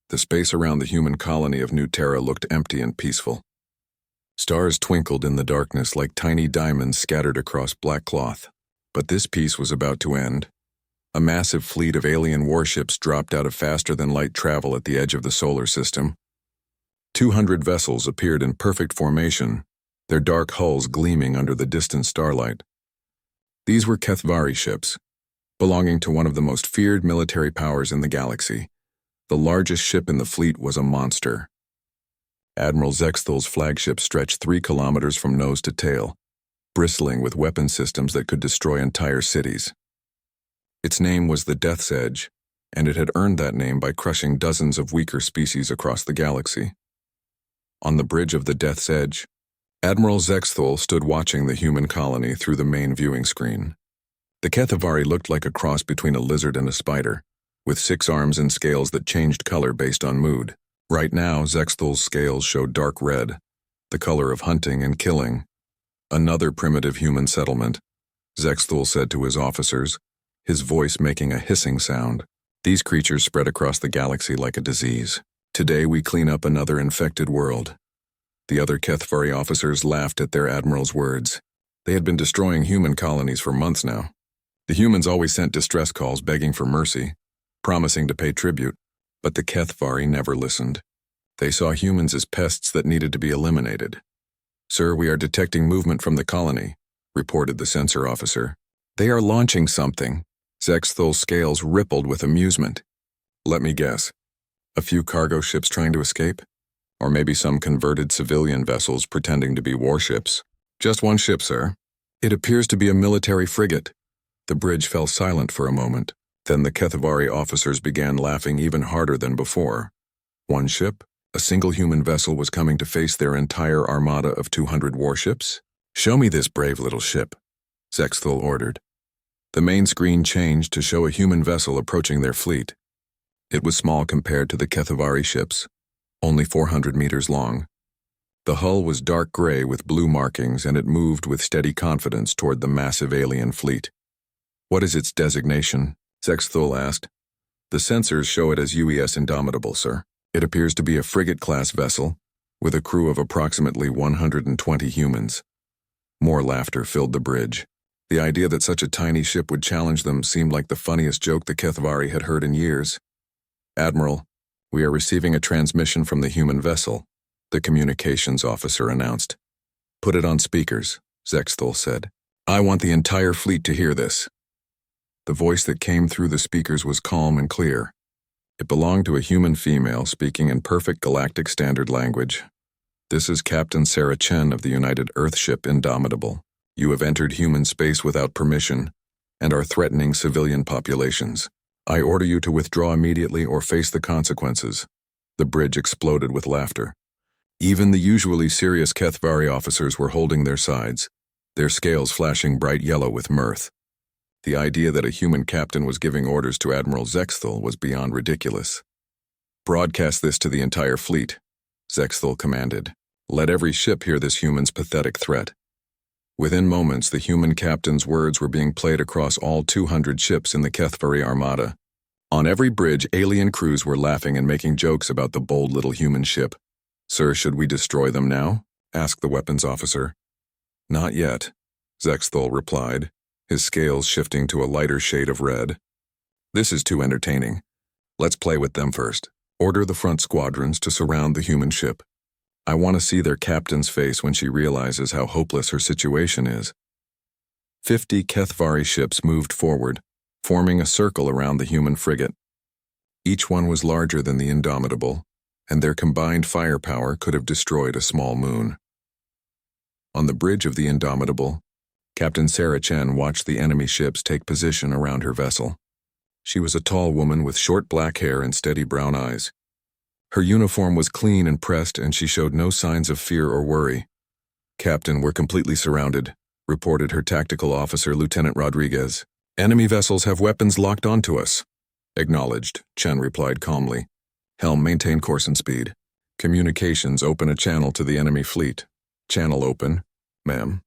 The space around the human colony of New Terra looked empty and peaceful. Stars twinkled in the darkness like tiny diamonds scattered across black cloth. But this peace was about to end. A massive fleet of alien warships dropped out of faster-than-light travel at the edge of the solar system. 200 vessels appeared in perfect formation, their dark hulls gleaming under the distant starlight. These were HFY ships, belonging to one of the most feared military powers in the galaxy. The largest ship in the fleet was a monster. Admiral Zexthal's flagship stretched 3 kilometers from nose to tail, bristling with weapon systems that could destroy entire cities. Its name was the Death's Edge, and it had earned that name by crushing dozens of weaker species across the galaxy. On the bridge of the Death's Edge, Admiral Zexthal stood watching the human colony through the main viewing screen. The HFY looked like a cross between a lizard and a spider, with 6 arms and scales that changed color based on mood. Right now, Zexthal's scales showed dark red, the color of hunting and killing. Another primitive human settlement, Zexthal said to his officers, his voice making a hissing sound. These creatures spread across the galaxy like a disease. Today we clean up another infected world. The other HFY officers laughed at their admiral's words. They had been destroying human colonies for months now. The humans always sent distress calls begging for mercy, promising to pay tribute, but the HFY never listened. They saw humans as pests that needed to be eliminated. "Sir, we are detecting movement from the colony," reported the sensor officer. "They are launching something." Zexthal's scales rippled with amusement. "Let me guess. A few cargo ships trying to escape? Or maybe some converted civilian vessels pretending to be warships?" "Just one ship, sir. It appears to be a military frigate." The bridge fell silent for a moment. Then the HFY officers began laughing even harder than before. One ship? A single human vessel was coming to face their entire armada of 200 warships? "Show me this brave little ship," Zexthal ordered. The main screen changed to show a human vessel approaching their fleet. It was small compared to the HFY ships, only 400 meters long. The hull was dark gray with blue markings, and it moved with steady confidence toward the massive alien fleet. "What is its designation?" Zexthal asked. "The sensors show it as UES Indomitable, sir. It appears to be a frigate-class vessel, with a crew of approximately 120 humans." More laughter filled the bridge. The idea that such a tiny ship would challenge them seemed like the funniest joke the HFY had heard in years. "Admiral, we are receiving a transmission from the human vessel," the communications officer announced. "Put it on speakers," Zexthal said. "I want the entire fleet to hear this." The voice that came through the speakers was calm and clear. It belonged to a human female speaking in perfect galactic standard language. "This is Captain Sarah Chen of the United Earth ship Indomitable. You have entered human space without permission and are threatening civilian populations. I order you to withdraw immediately or face the consequences." The bridge exploded with laughter. Even the usually serious HFY officers were holding their sides, their scales flashing bright yellow with mirth. The idea that a human captain was giving orders to Admiral Zexthal was beyond ridiculous. "Broadcast this to the entire fleet," Zexthal commanded. "Let every ship hear this human's pathetic threat." Within moments, the human captain's words were being played across all 200 ships in the HFY armada. On every bridge, alien crews were laughing and making jokes about the bold little human ship. "Sir, should we destroy them now?" asked the weapons officer. "Not yet," Zexthal replied, his scales shifting to a lighter shade of red. "This is too entertaining. Let's play with them first. Order the front squadrons to surround the human ship. I want to see their captain's face when she realizes how hopeless her situation is." 50 HFY ships moved forward, forming a circle around the human frigate. Each one was larger than the Indomitable, and their combined firepower could have destroyed a small moon. On the bridge of the Indomitable, Captain Sarah Chen watched the enemy ships take position around her vessel. She was a tall woman with short black hair and steady brown eyes. Her uniform was clean and pressed, and she showed no signs of fear or worry. "Captain, we're completely surrounded," reported her tactical officer, Lieutenant Rodriguez. "Enemy vessels have weapons locked onto us." "Acknowledged," Chen replied calmly. "Helm, maintain course and speed. Communications, open a channel to the enemy fleet." "Channel open, ma'am."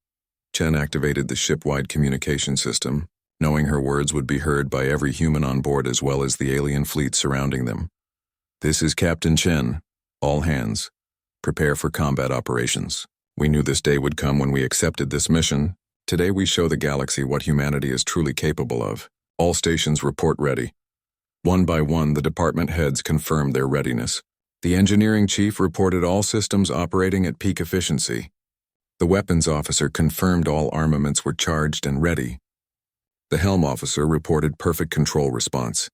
Chen activated the ship-wide communication system, knowing her words would be heard by every human on board as well as the alien fleet surrounding them. This is Captain Chen. All hands. Prepare for combat operations. We knew this day would come when we accepted this mission. Today we show the galaxy what humanity is truly capable of. All stations report ready. One by one, the department heads confirmed their readiness. The engineering chief reported all systems operating at peak efficiency. The weapons officer confirmed all armaments were charged and ready. The helm officer reported perfect control response.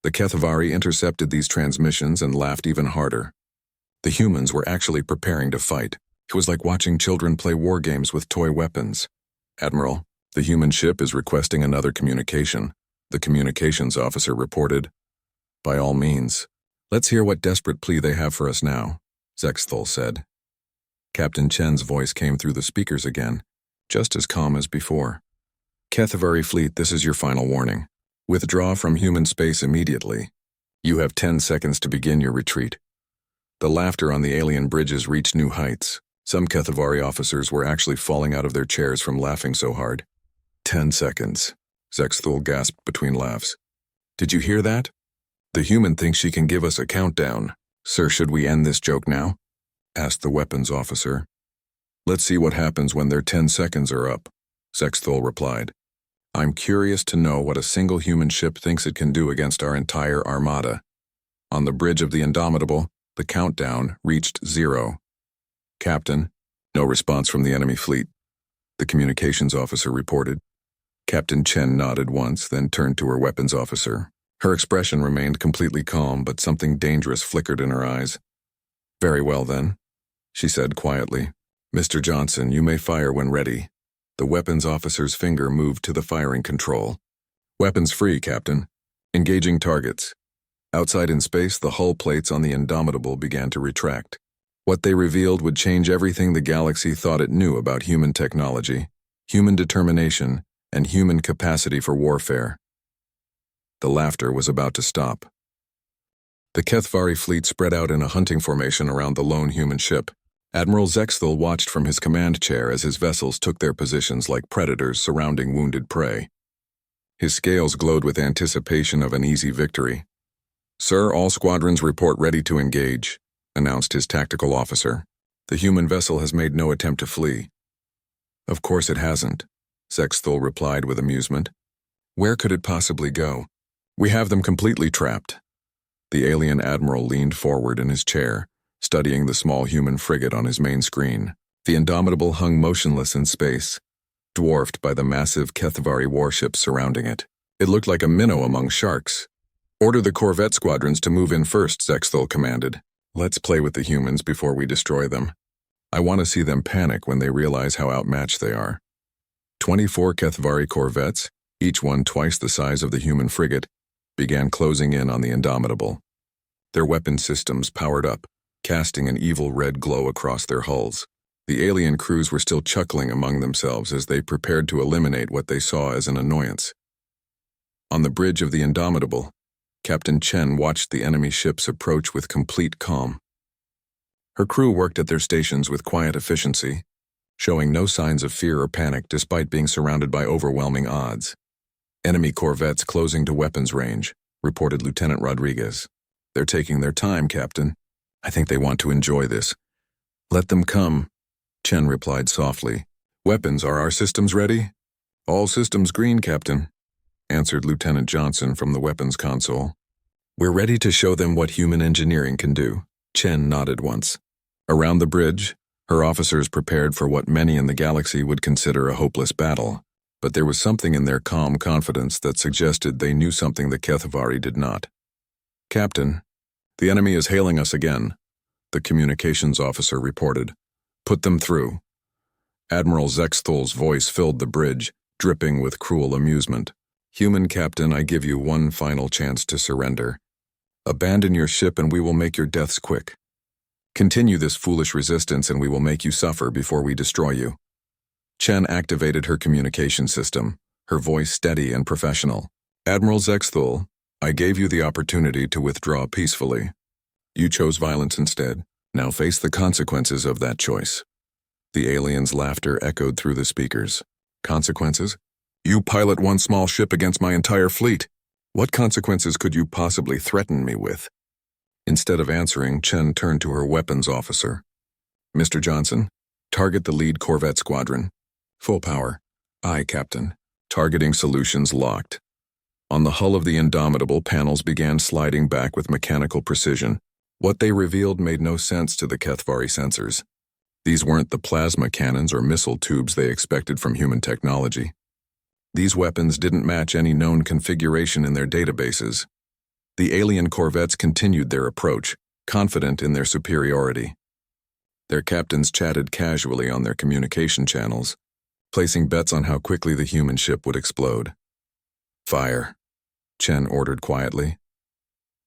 The Kethavari intercepted these transmissions and laughed even harder. The humans were actually preparing to fight. It was like watching children play war games with toy weapons. Admiral, the human ship is requesting another communication. The communications officer reported. By all means. Let's hear what desperate plea they have for us now, Zexthul said. Captain Chen's voice came through the speakers again, just as calm as before. Kethavari fleet, this is your final warning. Withdraw from human space immediately. You have 10 seconds to begin your retreat. The laughter on the alien bridges reached new heights. Some Kethavari officers were actually falling out of their chairs from laughing so hard. 10 seconds, Zexthul gasped between laughs. Did you hear that? The human thinks she can give us a countdown. Sir, should we end this joke now? Asked the weapons officer. Let's see what happens when their 10 seconds are up, Zexthul replied. I'm curious to know what a single human ship thinks it can do against our entire armada. On the bridge of the Indomitable, the countdown reached 0. Captain, no response from the enemy fleet. The communications officer reported. Captain Chen nodded once, then turned to her weapons officer. Her expression remained completely calm, but something dangerous flickered in her eyes. Very well, then, she said quietly. Mr. Johnson, you may fire when ready. The weapons officer's finger moved to the firing control. Weapons free, Captain. Engaging targets. Outside in space, the hull plates on the Indomitable began to retract. What they revealed would change everything the galaxy thought it knew about human technology, human determination, and human capacity for warfare. The laughter was about to stop. The Kethavari fleet spread out in a hunting formation around the lone human ship. Admiral Zexthul watched from his command chair as his vessels took their positions like predators surrounding wounded prey. His scales glowed with anticipation of an easy victory. Sir, all squadrons report ready to engage, announced his tactical officer. The human vessel has made no attempt to flee. Of course it hasn't, Zexthul replied with amusement. Where could it possibly go? We have them completely trapped. The alien admiral leaned forward in his chair, studying the small human frigate on his main screen. The Indomitable hung motionless in space, dwarfed by the massive Kethavari warships surrounding it. It looked like a minnow among sharks. Order the corvette squadrons to move in first, Zexthul commanded. Let's play with the humans before we destroy them. I want to see them panic when they realize how outmatched they are. 24 Kethavari corvettes, each one twice the size of the human frigate, began closing in on the Indomitable. Their weapon systems powered up, casting an evil red glow across their hulls. The alien crews were still chuckling among themselves as they prepared to eliminate what they saw as an annoyance. On the bridge of the Indomitable, Captain Chen watched the enemy ships approach with complete calm. Her crew worked at their stations with quiet efficiency, showing no signs of fear or panic despite being surrounded by overwhelming odds. Enemy corvettes closing to weapons range, reported Lieutenant Rodriguez. They're taking their time, Captain. I think they want to enjoy this. Let them come, Chen replied softly. Weapons, are our systems ready? All systems green, Captain, answered Lieutenant Johnson from the weapons console. We're ready to show them what human engineering can do, Chen nodded once. Around the bridge, her officers prepared for what many in the galaxy would consider a hopeless battle, but there was something in their calm confidence that suggested they knew something the Kethavari did not. Captain, the enemy is hailing us again, the communications officer reported. Put them through. Admiral Zexthul's voice filled the bridge, dripping with cruel amusement. Human captain, I give you one final chance to surrender. Abandon your ship and we will make your deaths quick. Continue this foolish resistance and we will make you suffer before we destroy you. Chen activated her communication system, her voice steady and professional. Admiral Zexthul, I gave you the opportunity to withdraw peacefully. You chose violence instead. Now face the consequences of that choice. The alien's laughter echoed through the speakers. Consequences? You pilot one small ship against my entire fleet. What consequences could you possibly threaten me with? Instead of answering, Chen turned to her weapons officer. Mr. Johnson, target the lead corvette squadron. Full power. Aye, Captain. Targeting solutions locked. On the hull of the Indomitable, panels began sliding back with mechanical precision. What they revealed made no sense to the Kethvari sensors. These weren't the plasma cannons or missile tubes they expected from human technology. These weapons didn't match any known configuration in their databases. The alien corvettes continued their approach, confident in their superiority. Their captains chatted casually on their communication channels, placing bets on how quickly the human ship would explode. Fire, Chen ordered quietly.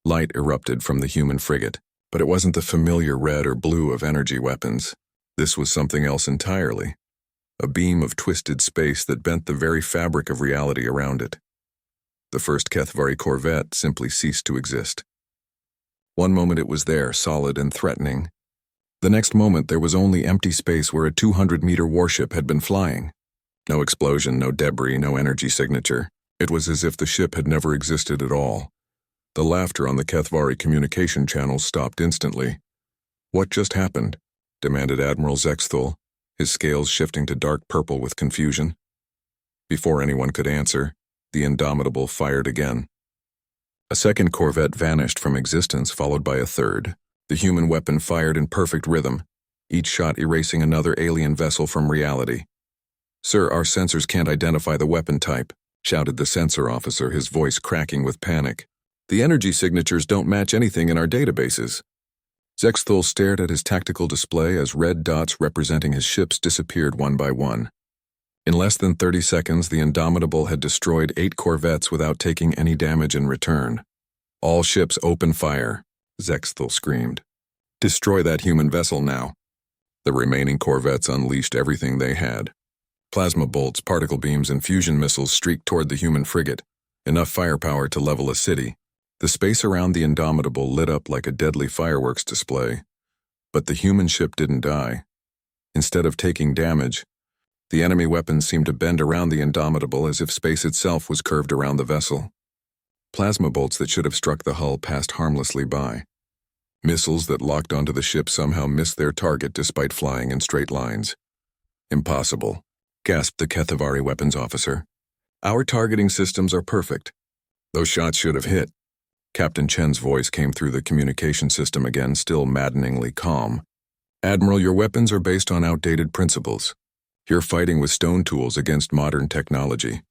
Light erupted from the human frigate, but it wasn't the familiar red or blue of energy weapons. This was something else entirely. A beam of twisted space that bent the very fabric of reality around it. The first Kethvari corvette simply ceased to exist. One moment it was there, solid and threatening. The next moment there was only empty space where a 200-meter warship had been flying. No explosion, no debris, no energy signature. It was as if the ship had never existed at all. The laughter on the Kethvari communication channels stopped instantly. What just happened? Demanded Admiral Zexthul, his scales shifting to dark purple with confusion. Before anyone could answer, the Indomitable fired again. A second corvette vanished from existence, followed by a third. The human weapon fired in perfect rhythm, each shot erasing another alien vessel from reality. "Sir, our sensors can't identify the weapon type," shouted the sensor officer, his voice cracking with panic. "The energy signatures don't match anything in our databases." Zexthul stared at his tactical display as red dots representing his ships disappeared one by one. In less than 30 seconds, the Indomitable had destroyed 8 corvettes without taking any damage in return. "All ships open fire," Zexthul screamed. "Destroy that human vessel now." The remaining corvettes unleashed everything they had. Plasma bolts, particle beams, and fusion missiles streaked toward the human frigate, enough firepower to level a city. The space around the Indomitable lit up like a deadly fireworks display. But the human ship didn't die. Instead of taking damage, the enemy weapons seemed to bend around the Indomitable as if space itself was curved around the vessel. Plasma bolts that should have struck the hull passed harmlessly by. Missiles that locked onto the ship somehow missed their target despite flying in straight lines. "Impossible," gasped the Kethvari weapons officer. "Our targeting systems are perfect. Those shots should have hit." Captain Chen's voice came through the communication system again, still maddeningly calm. "Admiral, your weapons are based on outdated principles. You're fighting with stone tools against modern technology."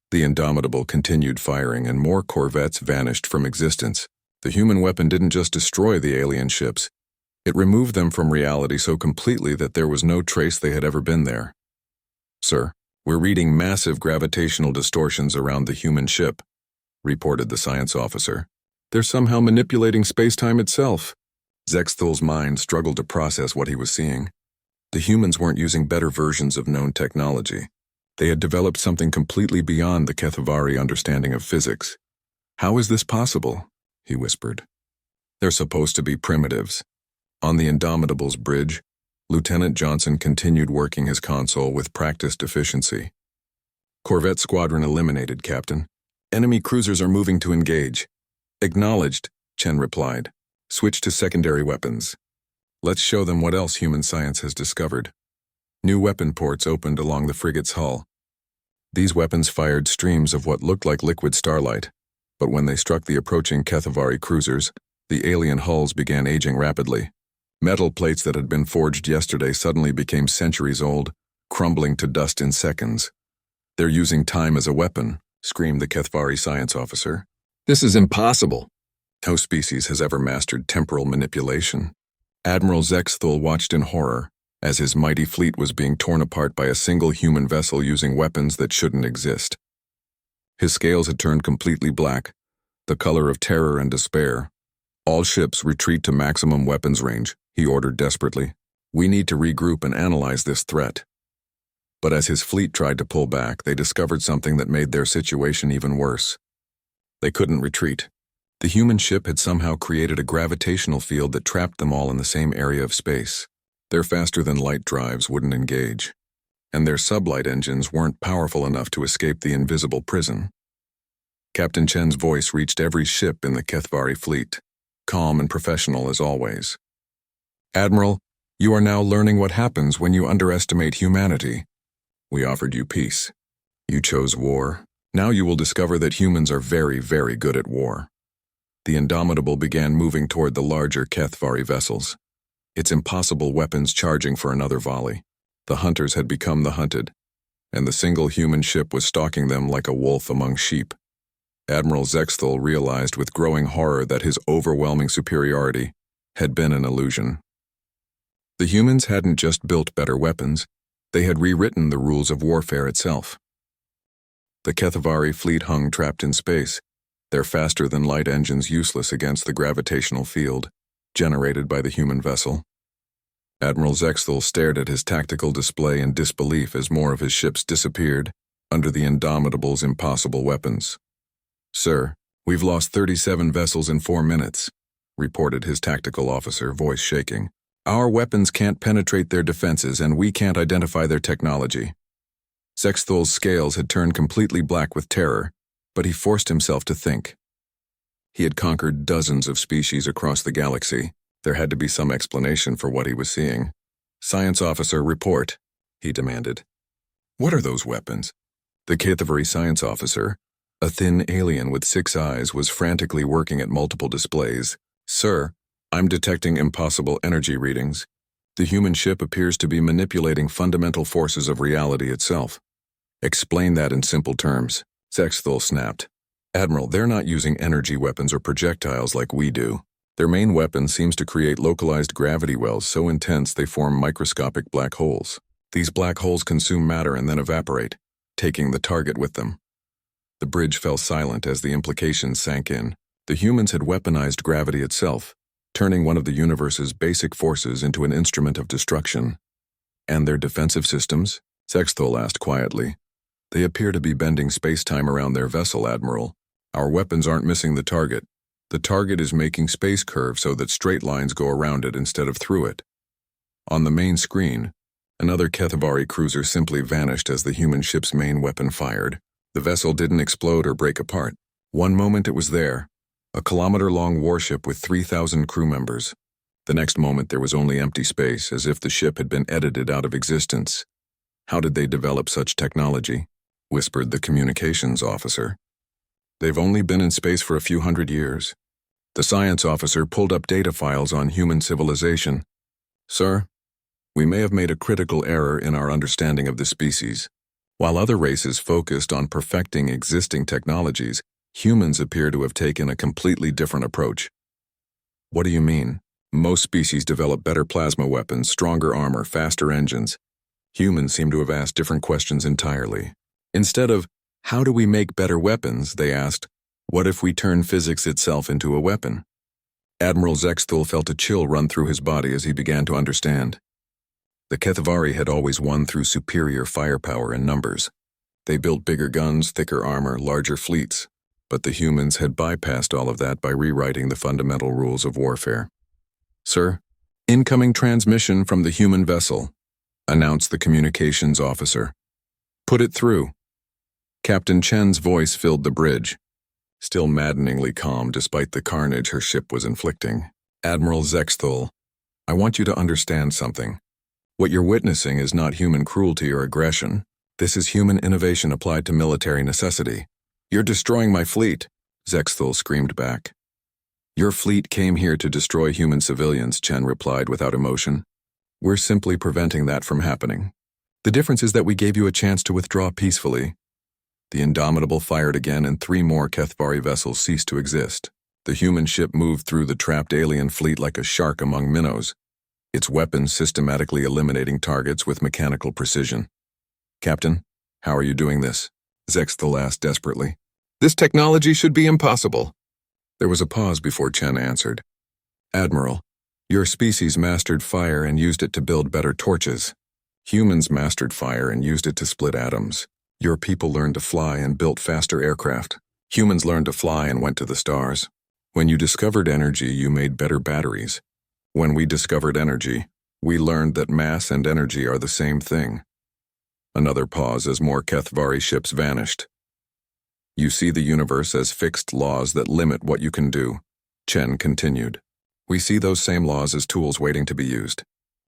The Indomitable continued firing, and more corvettes vanished from existence. The human weapon didn't just destroy the alien ships. It removed them from reality so completely that there was no trace they had ever been there. "Sir, we're reading massive gravitational distortions around the human ship," reported the science officer. "They're somehow manipulating space-time itself." Zexthul's mind struggled to process what he was seeing. The humans weren't using better versions of known technology. They had developed something completely beyond the Kethvari understanding of physics. "How is this possible?" he whispered. "They're supposed to be primitives." On the Indomitable's bridge, Lieutenant Johnson continued working his console with practiced efficiency. "Corvette squadron eliminated, Captain. Enemy cruisers are moving to engage." "Acknowledged," Chen replied. "Switch to secondary weapons. Let's show them what else human science has discovered." New weapon ports opened along the frigate's hull. These weapons fired streams of what looked like liquid starlight, but when they struck the approaching Kethvari cruisers, the alien hulls began aging rapidly. Metal plates that had been forged yesterday suddenly became centuries old, crumbling to dust in seconds. "They're using time as a weapon," screamed the Kethvari science officer. "This is impossible. No species has ever mastered temporal manipulation." Admiral Zexthul watched in horror as his mighty fleet was being torn apart by a single human vessel using weapons that shouldn't exist. His scales had turned completely black, the color of terror and despair. "All ships retreat to maximum weapons range," he ordered desperately. "We need to regroup and analyze this threat." But as his fleet tried to pull back, they discovered something that made their situation even worse. They couldn't retreat. The human ship had somehow created a gravitational field that trapped them all in the same area of space. Their faster-than-light drives wouldn't engage, and their sublight engines weren't powerful enough to escape the invisible prison. Captain Chen's voice reached every ship in the Kethvari fleet. calm and professional as always. "Admiral, you are now learning what happens when you underestimate humanity. We offered you peace. You chose war. Now you will discover that humans are very, very good at war." The Indomitable began moving toward the larger HFY vessels, its impossible weapons charging for another volley. The hunters had become the hunted, and the single human ship was stalking them like a wolf among sheep. Admiral Zexthal realized with growing horror that his overwhelming superiority had been an illusion. The humans hadn't just built better weapons, they had rewritten the rules of warfare itself. The HFY fleet hung trapped in space, their faster-than-light engines useless against the gravitational field generated by the human vessel. Admiral Zexthal stared at his tactical display in disbelief as more of his ships disappeared under the Indomitable's impossible weapons. "Sir, we've lost 37 vessels in 4 minutes, reported his tactical officer, voice shaking. "Our weapons can't penetrate their defenses and we can't identify their technology." Zexthal's scales had turned completely black with terror, but he forced himself to think. He had conquered dozens of species across the galaxy. There had to be some explanation for what he was seeing. "Science officer, report," he demanded. "What are those weapons?" The HFY science officer, a thin alien with 6 eyes, was frantically working at multiple displays. "Sir, I'm detecting impossible energy readings. The human ship appears to be manipulating fundamental forces of reality itself." "Explain that in simple terms," Zexthal snapped. "Admiral, they're not using energy weapons or projectiles like we do. Their main weapon seems to create localized gravity wells so intense they form microscopic black holes. These black holes consume matter and then evaporate, taking the target with them." The bridge fell silent as the implications sank in. The humans had weaponized gravity itself, turning one of the universe's basic forces into an instrument of destruction. "And their defensive systems?" Zexthal asked quietly. "They appear to be bending space-time around their vessel, Admiral. Our weapons aren't missing the target. The target is making space curve so that straight lines go around it instead of through it." On the main screen, another HFY cruiser simply vanished as the human ship's main weapon fired. The vessel didn't explode or break apart. One moment it was there, a kilometer-long warship with 3,000 crew members. The next moment there was only empty space, as if the ship had been edited out of existence. "How did they develop such technology?" whispered the communications officer. "They've only been in space for a few hundred years." The science officer pulled up data files on human civilization. "Sir, we may have made a critical error in our understanding of the species. While other races focused on perfecting existing technologies, humans appear to have taken a completely different approach." "What do you mean?" "Most species develop better plasma weapons, stronger armor, faster engines. Humans seem to have asked different questions entirely. Instead of, 'How do we make better weapons?' they asked, 'What if we turn physics itself into a weapon?'" Admiral Zexthal felt a chill run through his body as he began to understand. The HFY had always won through superior firepower and numbers. They built bigger guns, thicker armor, larger fleets. But the humans had bypassed all of that by rewriting the fundamental rules of warfare. "Sir, incoming transmission from the human vessel," announced the communications officer. "Put it through." Captain Chen's voice filled the bridge, still maddeningly calm despite the carnage her ship was inflicting. "Admiral Zexthal, I want you to understand something. What you're witnessing is not human cruelty or aggression. This is human innovation applied to military necessity." "You're destroying my fleet," Zexthal screamed back. "Your fleet came here to destroy human civilians," Chen replied without emotion. "We're simply preventing that from happening. The difference is that we gave you a chance to withdraw peacefully." The Indomitable fired again and 3 more HFY vessels ceased to exist. The human ship moved through the trapped alien fleet like a shark among minnows, its weapons systematically eliminating targets with mechanical precision. "Captain, how are you doing this?" Zexthal asked desperately. "This technology should be impossible." There was a pause before Chen answered. "Admiral, your species mastered fire and used it to build better torches. Humans mastered fire and used it to split atoms. Your people learned to fly and built faster aircraft. Humans learned to fly and went to the stars. When you discovered energy, you made better batteries. When we discovered energy, we learned that mass and energy are the same thing." Another pause as more HFY ships vanished. "You see the universe as fixed laws that limit what you can do. Chen continued. We see those same laws as tools waiting to be used.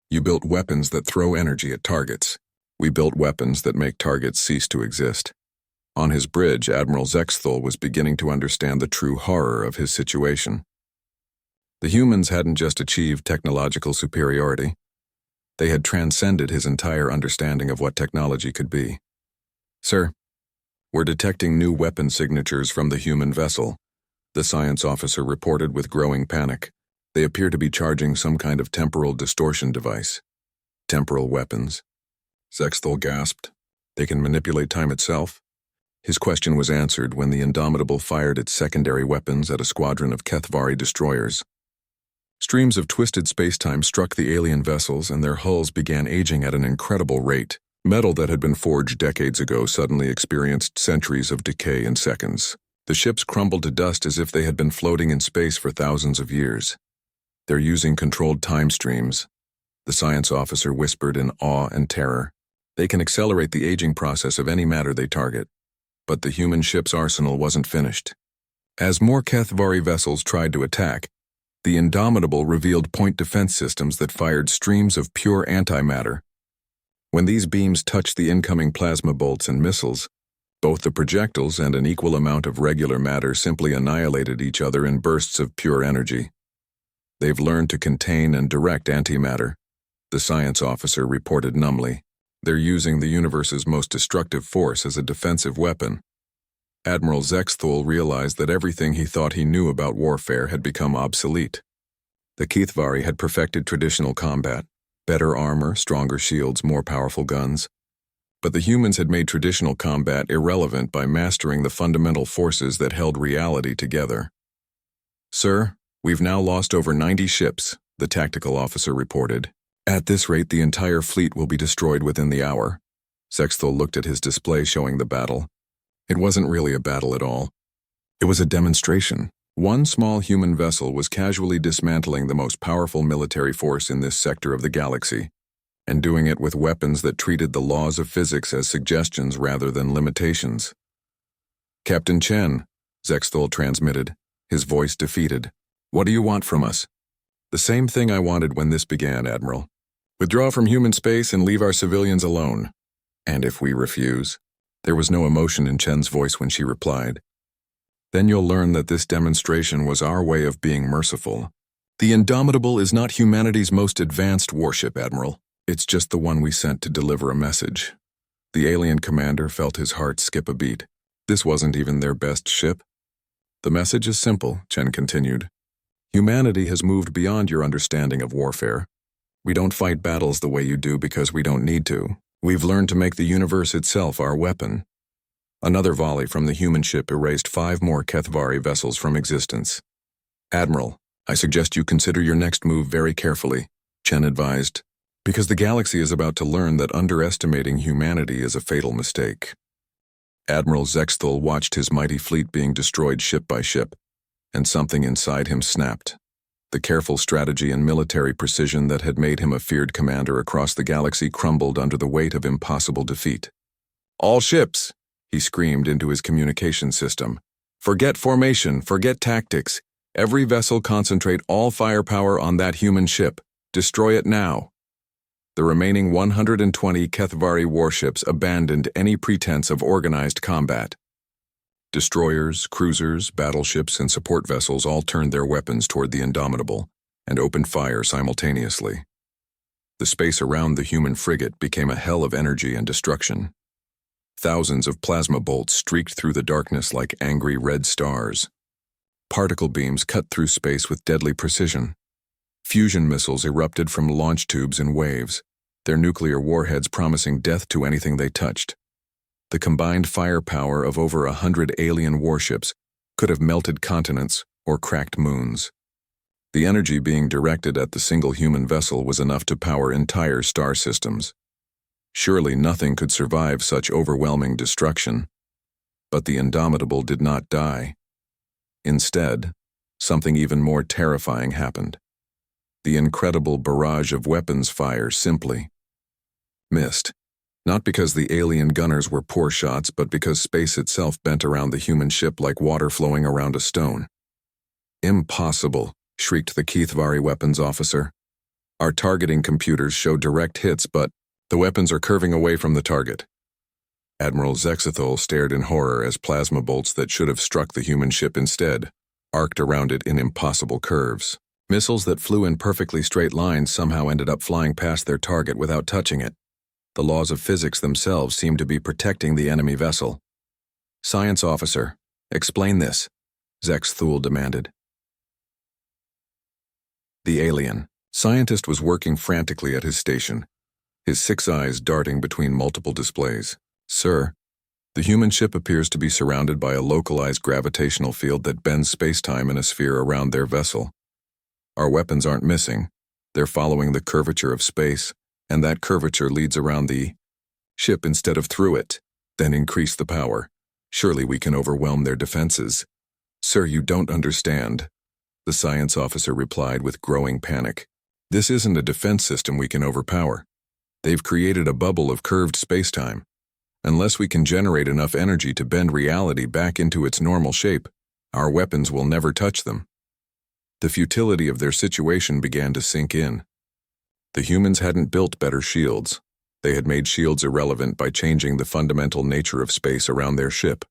You built weapons that throw energy at targets. We built weapons that make targets cease to exist. On his bridge, Admiral Zexthul was beginning to understand the true horror of his situation. The humans hadn't just achieved technological superiority. They had transcended his entire understanding of what technology could be. Sir, we're detecting new weapon signatures from the human vessel, the science officer reported with growing panic. They appear to be charging some kind of temporal distortion device. Temporal weapons? Zexthul gasped. They can manipulate time itself? His question was answered when the Indomitable fired its secondary weapons at a squadron of Kethvari destroyers. Streams of twisted space-time struck the alien vessels and their hulls began aging at an incredible rate. Metal that had been forged decades ago suddenly experienced centuries of decay in seconds. The ships crumbled to dust as if they had been floating in space for thousands of years. They're using controlled time streams, the science officer whispered in awe and terror. They can accelerate the aging process of any matter they target. But the human ship's arsenal wasn't finished. As more Kethvari vessels tried to attack, the Indomitable revealed point defense systems that fired streams of pure antimatter. When these beams touched the incoming plasma bolts and missiles, both the projectiles and an equal amount of regular matter simply annihilated each other in bursts of pure energy. They've learned to contain and direct antimatter, the science officer reported numbly. They're using the universe's most destructive force as a defensive weapon. Admiral Zexthul realized that everything he thought he knew about warfare had become obsolete. The Kethvari had perfected traditional combat, better armor, stronger shields, more powerful guns. But the humans had made traditional combat irrelevant by mastering the fundamental forces that held reality together. Sir, we've now lost over 90 ships, the tactical officer reported. At this rate, the entire fleet will be destroyed within the hour. Zexthul looked at his display showing the battle. It wasn't really a battle at all. It was a demonstration. One small human vessel was casually dismantling the most powerful military force in this sector of the galaxy, and doing it with weapons that treated the laws of physics as suggestions rather than limitations. Captain Chen, Zexthul transmitted, his voice defeated. What do you want from us? The same thing I wanted when this began, Admiral. Withdraw from human space and leave our civilians alone. And if we refuse? There was no emotion in Chen's voice when she replied. Then you'll learn that this demonstration was our way of being merciful. The Indomitable is not humanity's most advanced warship, Admiral. It's just the one we sent to deliver a message. The alien commander felt his heart skip a beat. This wasn't even their best ship. The message is simple, Chen continued. Humanity has moved beyond your understanding of warfare. We don't fight battles the way you do because we don't need to. We've learned to make the universe itself our weapon. Another volley from the human ship erased 5 more Kethvari vessels from existence. Admiral, I suggest you consider your next move very carefully, Chen advised, because the galaxy is about to learn that underestimating humanity is a fatal mistake. Admiral Zexthul watched his mighty fleet being destroyed ship by ship, and something inside him snapped. The careful strategy and military precision that had made him a feared commander across the galaxy crumbled under the weight of impossible defeat. All ships, he screamed into his communication system. Forget formation, forget tactics. Every vessel concentrate all firepower on that human ship. Destroy it now. The remaining 120 Kethvari warships abandoned any pretense of organized combat. Destroyers, cruisers, battleships, and support vessels all turned their weapons toward the Indomitable and opened fire simultaneously. The space around the human frigate became a hell of energy and destruction. Thousands of plasma bolts streaked through the darkness like angry red stars. Particle beams cut through space with deadly precision. Fusion missiles erupted from launch tubes in waves, their nuclear warheads promising death to anything they touched. The combined firepower of over 100 alien warships could have melted continents or cracked moons. The energy being directed at the single human vessel was enough to power entire star systems. Surely nothing could survive such overwhelming destruction. But the Indomitable did not die. Instead, something even more terrifying happened. The incredible barrage of weapons fire simply missed. Not because the alien gunners were poor shots, but because space itself bent around the human ship like water flowing around a stone. Impossible, shrieked the Keithvari weapons officer. Our targeting computers show direct hits, but the weapons are curving away from the target. Admiral Zexithol stared in horror as plasma bolts that should have struck the human ship instead arced around it in impossible curves. Missiles that flew in perfectly straight lines somehow ended up flying past their target without touching it. The laws of physics themselves seemed to be protecting the enemy vessel. Science officer, explain this, Zexthul demanded. The alien scientist was working frantically at his station, his 6 eyes darting between multiple displays. Sir, the human ship appears to be surrounded by a localized gravitational field that bends space-time in a sphere around their vessel. Our weapons aren't missing. They're following the curvature of space, and that curvature leads around the ship instead of through it. Then increase the power. Surely we can overwhelm their defenses. Sir, you don't understand, the science officer replied with growing panic. This isn't a defense system we can overpower. They've created a bubble of curved space-time. Unless we can generate enough energy to bend reality back into its normal shape, our weapons will never touch them. The futility of their situation began to sink in. The humans hadn't built better shields. They had made shields irrelevant by changing the fundamental nature of space around their ship.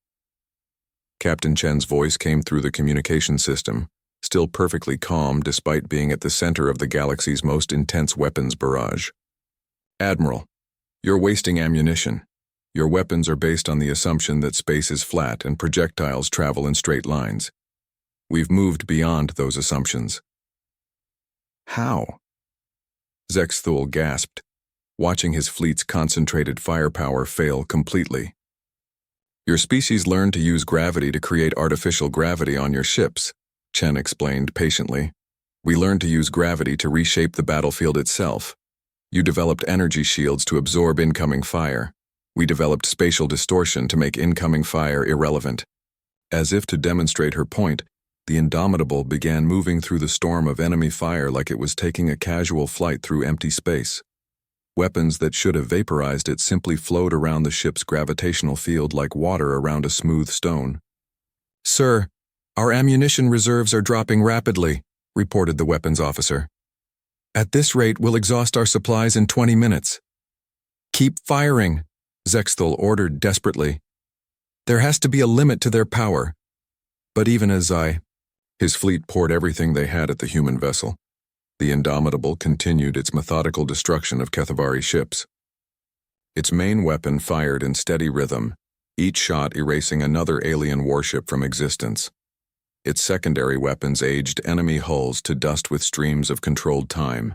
Captain Chen's voice came through the communication system, still perfectly calm despite being at the center of the galaxy's most intense weapons barrage. Admiral, you're wasting ammunition. Your weapons are based on the assumption that space is flat and projectiles travel in straight lines. We've moved beyond those assumptions. How? Zexthul gasped, watching his fleet's concentrated firepower fail completely. Your species learned to use gravity to create artificial gravity on your ships, Chen explained patiently. We learned to use gravity to reshape the battlefield itself. You developed energy shields to absorb incoming fire. We developed spatial distortion to make incoming fire irrelevant. As if to demonstrate her point, the Indomitable began moving through the storm of enemy fire like it was taking a casual flight through empty space. Weapons that should have vaporized it simply flowed around the ship's gravitational field like water around a smooth stone. Sir, our ammunition reserves are dropping rapidly, reported the weapons officer. At this rate, we'll exhaust our supplies in 20 minutes. Keep firing, Zexthul ordered desperately. There has to be a limit to their power. But even as his fleet poured everything they had at the human vessel. The Indomitable continued its methodical destruction of Keithvari ships. Its main weapon fired in steady rhythm, each shot erasing another alien warship from existence. Its secondary weapons aged enemy hulls to dust with streams of controlled time.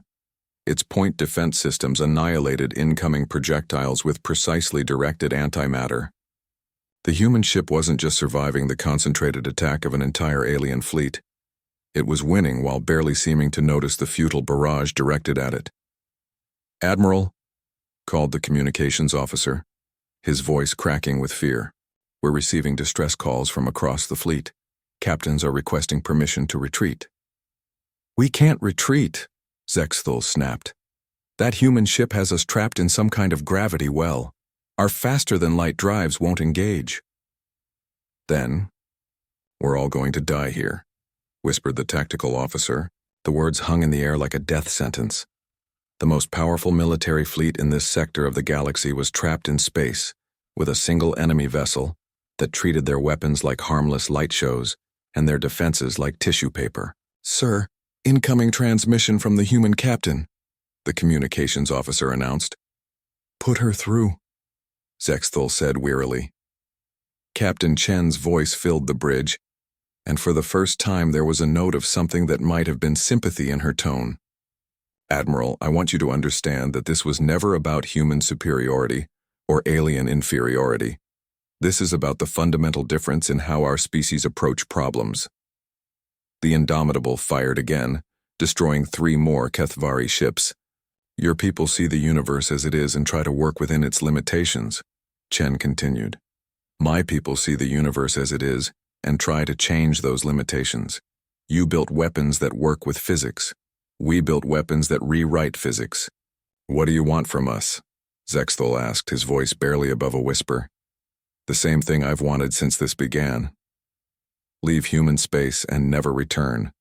Its point defense systems annihilated incoming projectiles with precisely directed antimatter. The human ship wasn't just surviving the concentrated attack of an entire alien fleet. It was winning while barely seeming to notice the futile barrage directed at it. Admiral, called the communications officer, his voice cracking with fear. We're receiving distress calls from across the fleet. Captains are requesting permission to retreat. We can't retreat, Zexthul snapped. That human ship has us trapped in some kind of gravity well. Our faster-than-light drives won't engage. Then, we're all going to die here, whispered the tactical officer. The words hung in the air like a death sentence. The most powerful military fleet in this sector of the galaxy was trapped in space, with a single enemy vessel that treated their weapons like harmless light shows and their defenses like tissue paper. Sir, incoming transmission from the human captain, the communications officer announced. Put her through, Zexthul said wearily. Captain Chen's voice filled the bridge, and for the first time there was a note of something that might have been sympathy in her tone. Admiral, I want you to understand that this was never about human superiority or alien inferiority. This is about the fundamental difference in how our species approach problems. The Indomitable fired again, destroying 3 more Keithvari ships. Your people see the universe as it is and try to work within its limitations, Chen continued. My people see the universe as it is and try to change those limitations. You built weapons that work with physics. We built weapons that rewrite physics. What do you want from us? Zexthul asked, his voice barely above a whisper. The same thing I've wanted since this began. Leave human space and never return.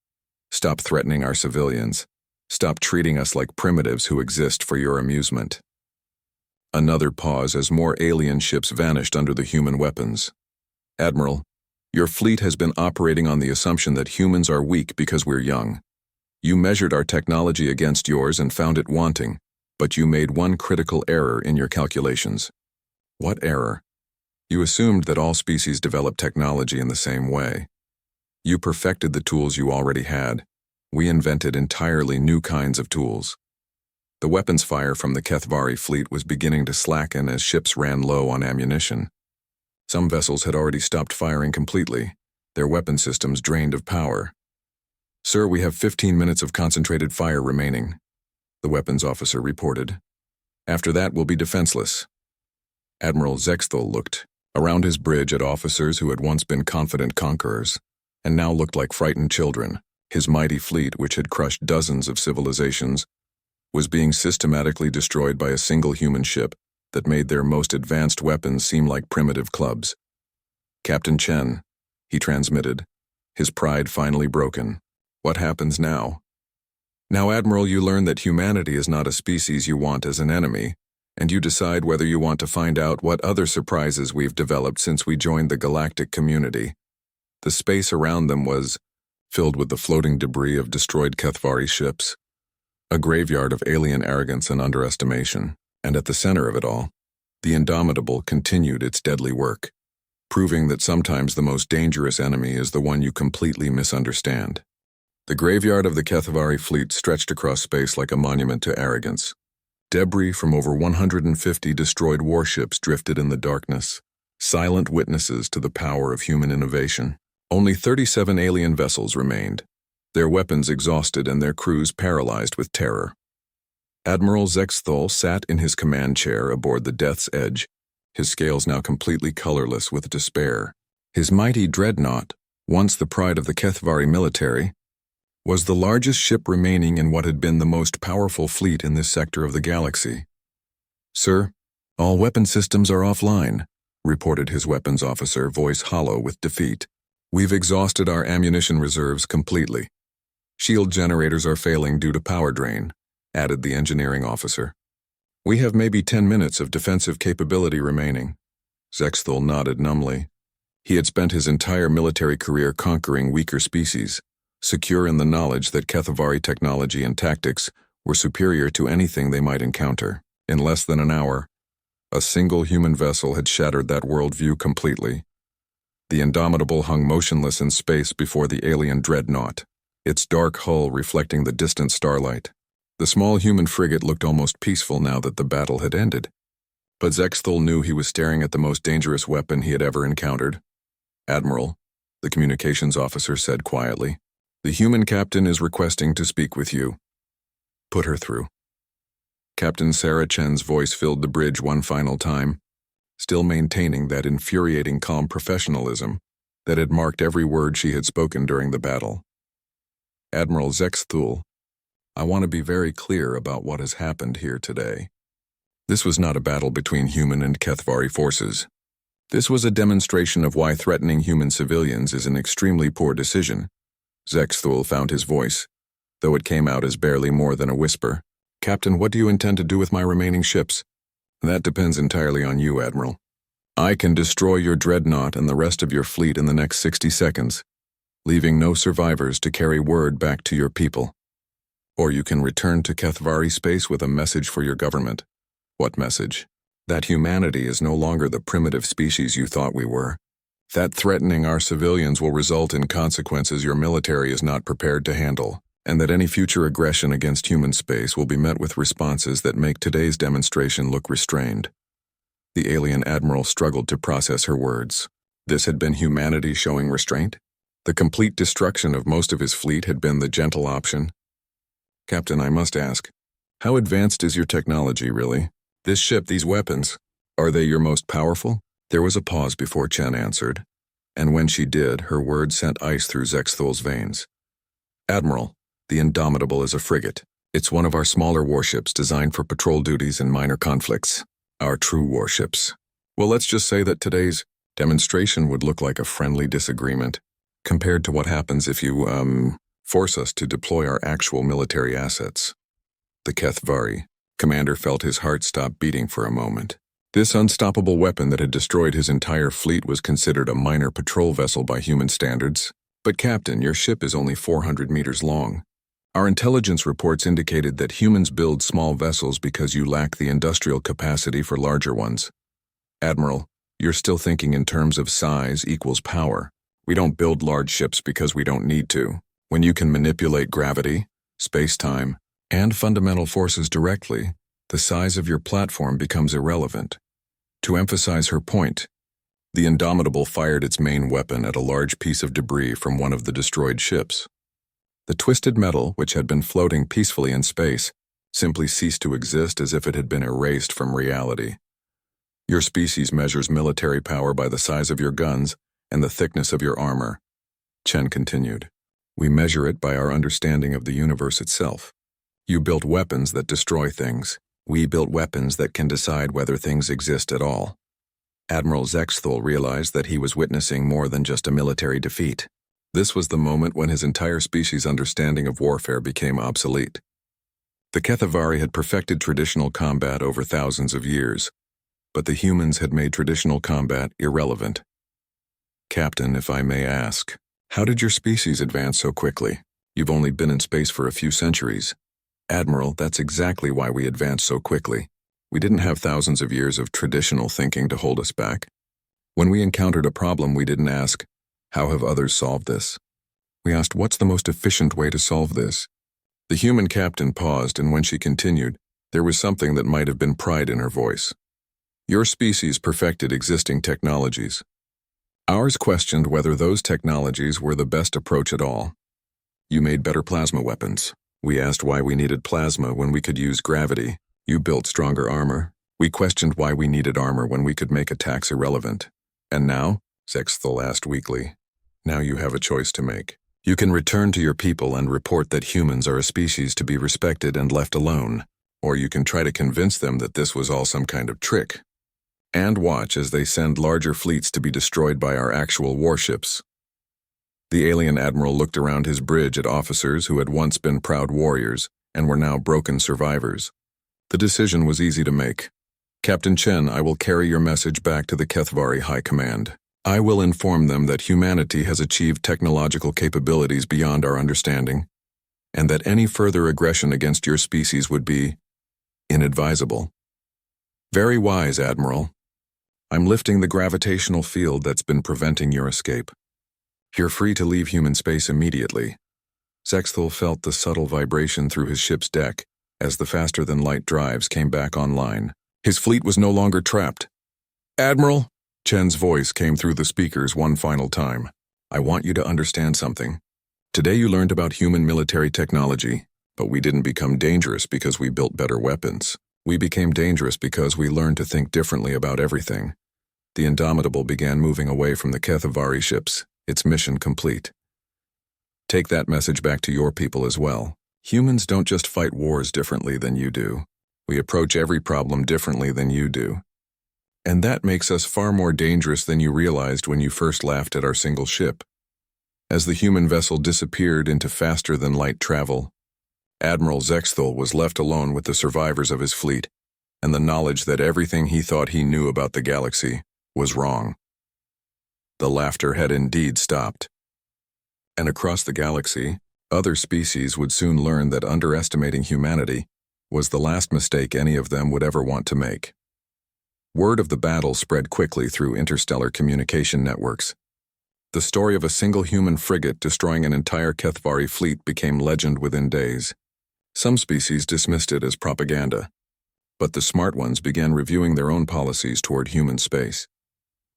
Stop threatening our civilians. Stop treating us like primitives who exist for your amusement. Another pause as more alien ships vanished under the human weapons. Admiral, your fleet has been operating on the assumption that humans are weak because we're young. You measured our technology against yours and found it wanting, but you made one critical error in your calculations. What error? You assumed that all species develop technology in the same way. You perfected the tools you already had. We invented entirely new kinds of tools. The weapons fire from the Kethvari fleet was beginning to slacken as ships ran low on ammunition. Some vessels had already stopped firing completely, their weapon systems drained of power. Sir, we have 15 minutes of concentrated fire remaining, the weapons officer reported. After that, we'll be defenseless. Admiral Zexthal looked around his bridge at officers who had once been confident conquerors, and now looked like frightened children. His mighty fleet, which had crushed dozens of civilizations, was being systematically destroyed by a single human ship that made their most advanced weapons seem like primitive clubs. Captain Chen, he transmitted, his pride finally broken. What happens now? Now, Admiral, you learn that humanity is not a species you want as an enemy, and you decide whether you want to find out what other surprises we've developed since we joined the galactic community. The space around them was filled with the floating debris of destroyed Kethvari ships, a graveyard of alien arrogance and underestimation, and at the center of it all, the Indomitable continued its deadly work, proving that sometimes the most dangerous enemy is the one you completely misunderstand. The graveyard of the Kethvari fleet stretched across space like a monument to arrogance. Debris from over 150 destroyed warships drifted in the darkness, silent witnesses to the power of human innovation. Only 37 alien vessels remained, their weapons exhausted and their crews paralyzed with terror. Admiral Zexthal sat in his command chair aboard the Death's Edge, his scales now completely colorless with despair. His mighty dreadnought, once the pride of the Kethvari military, was the largest ship remaining in what had been the most powerful fleet in this sector of the galaxy. Sir, all weapon systems are offline, reported his weapons officer, voice hollow with defeat. We've exhausted our ammunition reserves completely. Shield generators are failing due to power drain, added the engineering officer. We have maybe 10 minutes of defensive capability remaining. Zexthal nodded numbly. He had spent his entire military career conquering weaker species, secure in the knowledge that Kethvari technology and tactics were superior to anything they might encounter. In less than an hour, a single human vessel had shattered that worldview completely. The Indomitable hung motionless in space before the alien dreadnought, its dark hull reflecting the distant starlight. The small human frigate looked almost peaceful now that the battle had ended. But Zexthal knew he was staring at the most dangerous weapon he had ever encountered. Admiral, the communications officer said quietly, the human captain is requesting to speak with you. Put her through. Captain Sarah Chen's voice filled the bridge one final time, still maintaining that infuriating calm professionalism that had marked every word she had spoken during the battle. Admiral Zexthal, I want to be very clear about what has happened here today. This was not a battle between human and Kethvari forces. This was a demonstration of why threatening human civilians is an extremely poor decision. Zexthal found his voice, though it came out as barely more than a whisper. Captain, what do you intend to do with my remaining ships? That depends entirely on you, Admiral. I can destroy your dreadnought and the rest of your fleet in the next 60 seconds, leaving no survivors to carry word back to your people. Or you can return to Kethvari space with a message for your government. What message? That humanity is no longer the primitive species you thought we were. That threatening our civilians will result in consequences your military is not prepared to handle, and that any future aggression against human space will be met with responses that make today's demonstration look restrained. The alien admiral struggled to process her words. This had been humanity showing restraint? The complete destruction of most of his fleet had been the gentle option? Captain, I must ask, how advanced is your technology, really? This ship, these weapons, are they your most powerful? There was a pause before Chen answered, and when she did, her words sent ice through Zexthal's veins. Admiral, the Indomitable is a frigate. It's one of our smaller warships designed for patrol duties and minor conflicts. Our true warships. Well, let's just say that today's demonstration would look like a friendly disagreement. compared to what happens if you, force us to deploy our actual military assets. The Kethvari commander felt his heart stop beating for a moment. This unstoppable weapon that had destroyed his entire fleet was considered a minor patrol vessel by human standards. But Captain, your ship is only 400 meters long. Our intelligence reports indicated that humans build small vessels because you lack the industrial capacity for larger ones. Admiral, you're still thinking in terms of size equals power. We don't build large ships because we don't need to. When you can manipulate gravity, space-time, and fundamental forces directly, the size of your platform becomes irrelevant. To emphasize her point, the Indomitable fired its main weapon at a large piece of debris from one of the destroyed ships. The twisted metal, which had been floating peacefully in space, simply ceased to exist as if it had been erased from reality. Your species measures military power by the size of your guns and the thickness of your armor. Chen continued. We measure it by our understanding of the universe itself. You built weapons that destroy things. We built weapons that can decide whether things exist at all. Admiral Zexthul realized that he was witnessing more than just a military defeat. This was the moment when his entire species' understanding of warfare became obsolete. The Kethavari had perfected traditional combat over thousands of years, but the humans had made traditional combat irrelevant. Captain, if I may ask, how did your species advance so quickly? You've only been in space for a few centuries. Admiral, that's exactly why we advanced so quickly. We didn't have thousands of years of traditional thinking to hold us back. When we encountered a problem, we didn't ask, how have others solved this? We asked, what's the most efficient way to solve this? The human captain paused, and when she continued, there was something that might have been pride in her voice. Your species perfected existing technologies. Ours questioned whether those technologies were the best approach at all. You made better plasma weapons. We asked why we needed plasma when we could use gravity. You built stronger armor. We questioned why we needed armor when we could make attacks irrelevant. And now? Zexthul asked weakly. Now you have a choice to make. You can return to your people and report that humans are a species to be respected and left alone, or you can try to convince them that this was all some kind of trick. And watch as they send larger fleets to be destroyed by our actual warships. The alien admiral looked around his bridge at officers who had once been proud warriors and were now broken survivors. The decision was easy to make. Captain Chen, I will carry your message back to the Kethvari High Command. I will inform them that humanity has achieved technological capabilities beyond our understanding, and that any further aggression against your species would be inadvisable. Very wise, Admiral. I'm lifting the gravitational field that's been preventing your escape. You're free to leave human space immediately. Zexthul felt the subtle vibration through his ship's deck as the faster-than-light drives came back online. His fleet was no longer trapped. Admiral, Chen's voice came through the speakers one final time. I want you to understand something. Today you learned about human military technology, but we didn't become dangerous because we built better weapons. We became dangerous because we learned to think differently about everything. The Indomitable began moving away from the Kethavari ships, its mission complete. Take that message back to your people as well. Humans don't just fight wars differently than you do. We approach every problem differently than you do. And that makes us far more dangerous than you realized when you first laughed at our single ship. As the human vessel disappeared into faster-than-light travel, Admiral Zexthul was left alone with the survivors of his fleet and the knowledge that everything he thought he knew about the galaxy was wrong. The laughter had indeed stopped. And across the galaxy, other species would soon learn that underestimating humanity was the last mistake any of them would ever want to make. Word of the battle spread quickly through interstellar communication networks. The story of a single human frigate destroying an entire Kethvari fleet became legend within days. Some species dismissed it as propaganda, but the smart ones began reviewing their own policies toward human space.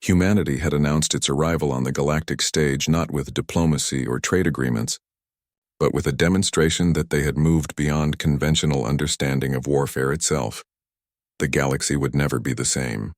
Humanity had announced its arrival on the galactic stage not with diplomacy or trade agreements, but with a demonstration that they had moved beyond conventional understanding of warfare itself. The galaxy would never be the same.